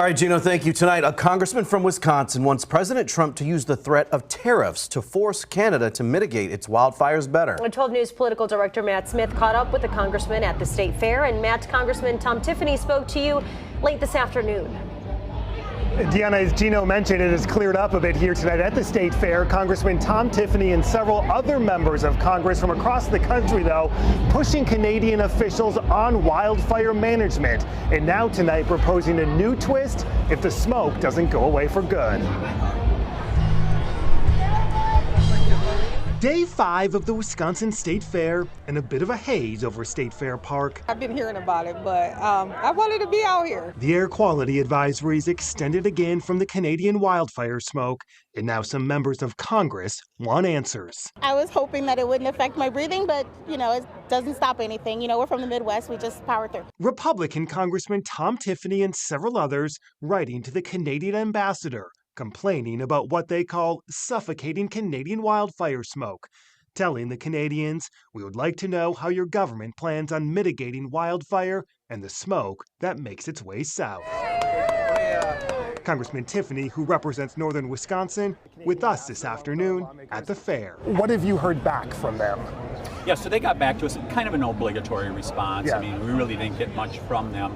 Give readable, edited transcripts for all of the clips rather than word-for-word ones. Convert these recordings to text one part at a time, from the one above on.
All right, Gino, thank you. Tonight, a congressman from Wisconsin wants President Trump to use the threat of tariffs to force Canada to mitigate its wildfires better. 12 News political director Matt Smith caught up with the congressman at the state fair. And Matt, Congressman Tom Tiffany spoke to you late this afternoon. Deanna, as Gino mentioned, it has cleared up a bit here tonight at the state fair. Congressman Tom Tiffany and several other members of Congress from across the country, though, pushing Canadian officials on wildfire management. And now tonight proposing a new twist if the smoke doesn't go away for good. Day 5 of the Wisconsin State Fair, and a bit of a haze over State Fair Park. I've been hearing about it, but I wanted to be out here. The air quality advisories extended again from the Canadian wildfire smoke, and now some members of Congress want answers. I was hoping that it wouldn't affect my breathing, but, it doesn't stop anything. We're from the Midwest. We just power through. Republican Congressman Tom Tiffany and several others writing to the Canadian ambassador, complaining about what they call suffocating Canadian wildfire smoke, telling the Canadians, "We would like to know how your government plans on mitigating wildfire and the smoke that makes its way south." Congressman Tiffany, who represents northern Wisconsin, with us this afternoon at the fair. What have you heard back from them? Yeah, so they got back to us, kind of an obligatory response. Yeah. I mean, we really didn't get much from them.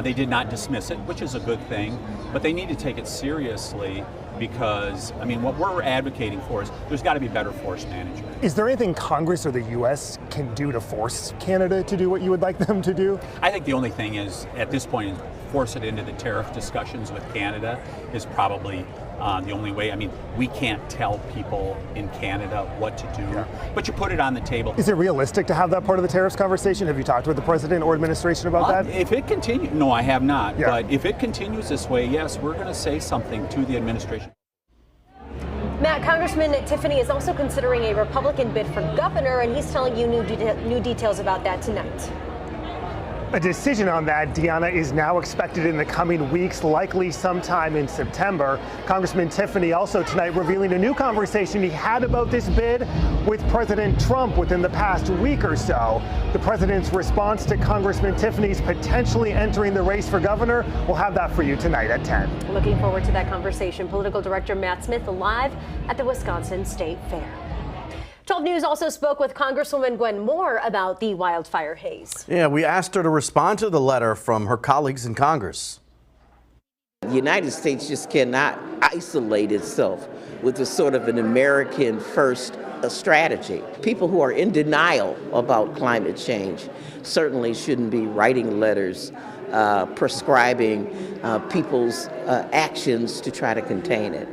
They did not dismiss it, which is a good thing, but they need to take it seriously because, what we're advocating for is there's got to be better forest management. Is there anything Congress or the U.S. can do to force Canada to do what you would like them to do? I think the only thing is, at this point, force it into the tariff discussions with Canada is probably the only way. We can't tell people in Canada what to do, but you put it on the table. Is it realistic to have that part of the tariffs conversation? Have you talked with the president or administration about that? If it continues, no, I have not. Yeah. But if it continues this way, yes, we're going to say something to the administration. Matt, Congressman Tiffany is also considering a Republican bid for governor, and he's telling you new details about that tonight. A decision on that, Deanna, is now expected in the coming weeks, likely sometime in September. Congressman Tiffany also tonight revealing a new conversation he had about this bid with President Trump within the past week or so. The president's response to Congressman Tiffany's potentially entering the race for governor, we'll have that for you tonight at 10. Looking forward to that conversation. Political director Matt Smith live at the Wisconsin State Fair. 12 News also spoke with Congresswoman Gwen Moore about the wildfire haze. Yeah, we asked her to respond to the letter from her colleagues in Congress. The United States just cannot isolate itself with a sort of an American first strategy. People who are in denial about climate change certainly shouldn't be writing letters prescribing people's actions to try to contain it.